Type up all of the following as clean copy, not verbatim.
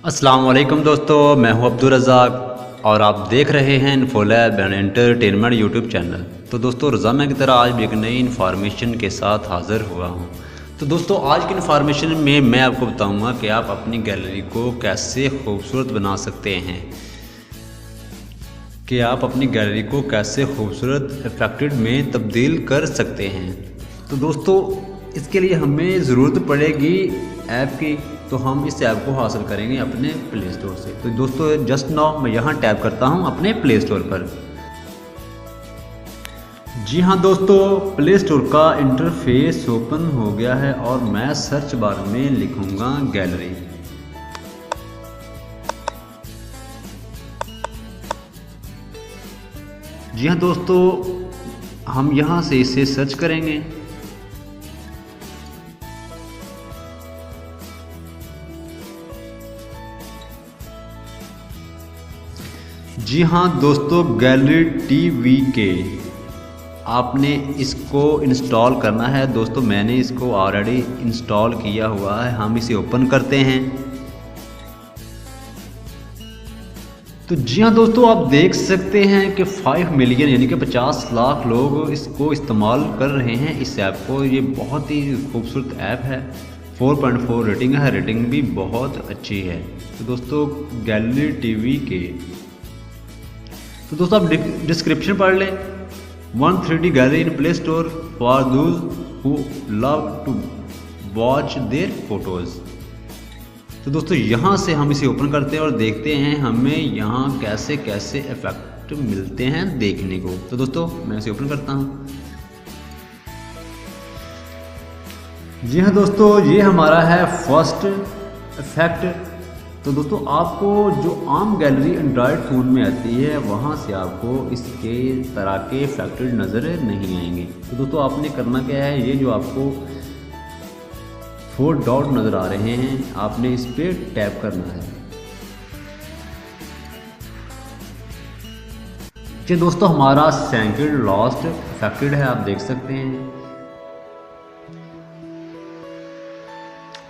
अस्सलाम वालेकुम दोस्तों, मैं हूं अब्दुल रज़ाक और आप देख रहे हैं इन्फोलैब एंड एंटरटेनमेंट यूट्यूब चैनल। तो दोस्तों, रोज़ाना की तरह आज भी एक नई इन्फॉर्मेशन के साथ हाज़िर हुआ हूं। तो दोस्तों, आज की इन्फॉर्मेशन में मैं आपको बताऊंगा कि आप अपनी गैलरी को कैसे खूबसूरत बना सकते हैं, कि आप अपनी गैलरी को कैसे खूबसूरत इफेक्टेड में तब्दील कर सकते हैं। तो दोस्तों, इसके लिए हमें ज़रूरत पड़ेगी ऐप की। तो हम इस ऐप को हासिल करेंगे अपने प्ले स्टोर से। तो दोस्तों, जस्ट नाउ मैं यहाँ टैप करता हूँ अपने प्ले स्टोर पर। जी हाँ दोस्तों, प्ले स्टोर का इंटरफेस ओपन हो गया है और मैं सर्च बार में लिखूँगा गैलरी। जी हाँ दोस्तों, हम यहाँ से इसे सर्च करेंगे। जी हाँ दोस्तों, गैलरी टीवी के आपने इसको इंस्टॉल करना है। दोस्तों, मैंने इसको ऑलरेडी इंस्टॉल किया हुआ है। हम इसे ओपन करते हैं। तो जी हाँ दोस्तों, आप देख सकते हैं कि 5 मिलियन यानी कि 50 लाख लोग इसको इस्तेमाल कर रहे हैं, इस ऐप को। ये बहुत ही खूबसूरत ऐप है। 4.4 रेटिंग है, रेटिंग भी बहुत अच्छी है। तो दोस्तों, गैलरी टीवी के तो दोस्तों, आप डिस्क्रिप्शन पढ़ लें। 1 3D gallery in play store for those who love to watch their photos. तो दोस्तों, यहाँ से हम इसे ओपन करते हैं और देखते हैं हमें यहाँ कैसे कैसे इफेक्ट मिलते हैं देखने को। तो दोस्तों, मैं इसे ओपन करता हूँ। जी हाँ दोस्तों, ये हमारा है फर्स्ट इफेक्ट। तो दोस्तों, आपको जो आम गैलरी एंड्रॉयड फ़ोन में आती है वहाँ से आपको इसके तरह के इफेक्टेड नज़र नहीं आएंगे। तो दोस्तों, आपने करना क्या है, ये जो आपको 4 डॉट नज़र आ रहे हैं, आपने इस पर टैप करना है। जी दोस्तों, हमारा सेकंड लास्ट इफेक्टेड है, आप देख सकते हैं।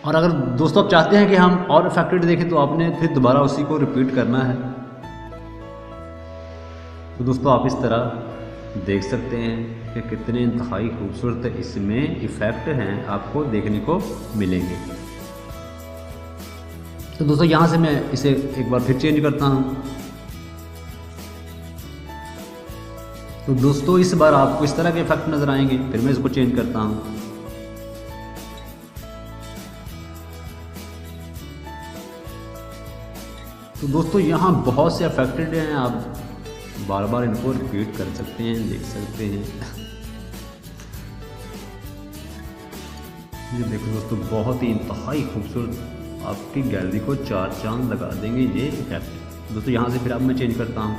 और अगर दोस्तों आप चाहते हैं कि हम और इफेक्टेड देखें तो आपने फिर दोबारा उसी को रिपीट करना है। तो दोस्तों, आप इस तरह देख सकते हैं कि कितने इंतहाई खूबसूरत इसमें इफ़ेक्ट हैं, आपको देखने को मिलेंगे। तो दोस्तों, यहाँ से मैं इसे एक बार फिर चेंज करता हूँ। तो दोस्तों, इस बार आपको इस तरह के इफेक्ट नज़र आएंगे। फिर मैं इसको चेंज करता हूँ। तो दोस्तों, यहाँ बहुत से अफेक्टेड हैं, आप बार बार इनको रिपीट कर सकते हैं, देख सकते हैं। ये देखो दोस्तों, बहुत ही इंतहाई खूबसूरत आपकी गैलरी को 4 चांद लगा देंगे ये इफेक्ट। दोस्तों, यहाँ से फिर अब मैं चेंज करता हूँ।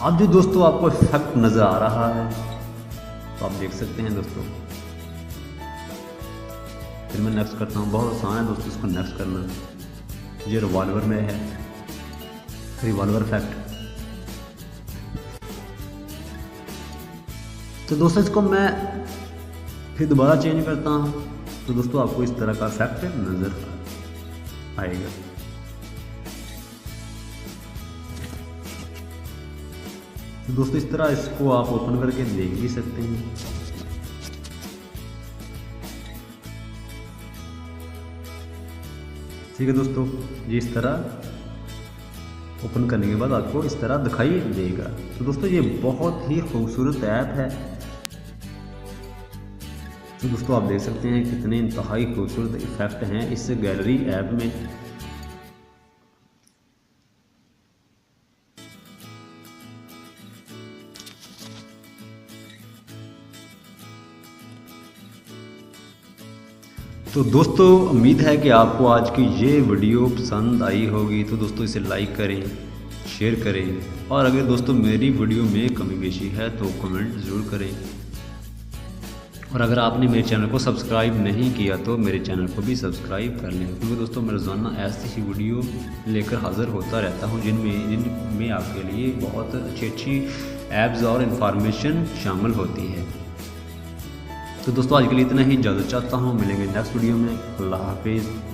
अब जो दोस्तों आपको इफेक्ट नज़र आ रहा है, तो आप देख सकते हैं दोस्तों। फिर मैं नेक्स्ट करता हूँ। बहुत आसान है दोस्तों इसको नेक्स्ट करना। ये रिवॉल्वर में है, रिवॉल्वर इफेक्ट। तो दोस्तों, इसको मैं फिर दोबारा चेंज करता हूँ। तो दोस्तों, आपको इस तरह का इफेक्ट नज़र आएगा। तो दोस्तों, इस तरह इसको आप ओपन करके देख भी सकते हैं। ठीक है दोस्तों, ये इस तरह ओपन करने के बाद आपको इस तरह दिखाई देगा। तो दोस्तों, ये बहुत ही खूबसूरत ऐप है। तो दोस्तों, आप देख सकते हैं कितने इंतहाई खूबसूरत इफेक्ट हैं इस गैलरी ऐप में। तो दोस्तों, उम्मीद है कि आपको आज की ये वीडियो पसंद आई होगी। तो दोस्तों, इसे लाइक करें, शेयर करें और अगर दोस्तों मेरी वीडियो में कमी पेशी है तो कमेंट ज़रूर करें। और अगर आपने मेरे चैनल को सब्सक्राइब नहीं किया तो मेरे चैनल को भी सब्सक्राइब कर लें, क्योंकि दोस्तों मैं रोज़ाना ऐसी ही वीडियो लेकर हाज़िर होता रहता हूँ जिनमें आपके लिए बहुत अच्छी ऐप्स और इन्फॉर्मेशन शामिल होती है। तो दोस्तों आज के लिए इतना ही, इजाज़त चाहता हूँ, मिलेंगे नेक्स्ट वीडियो में। अल्लाह हाफिज़।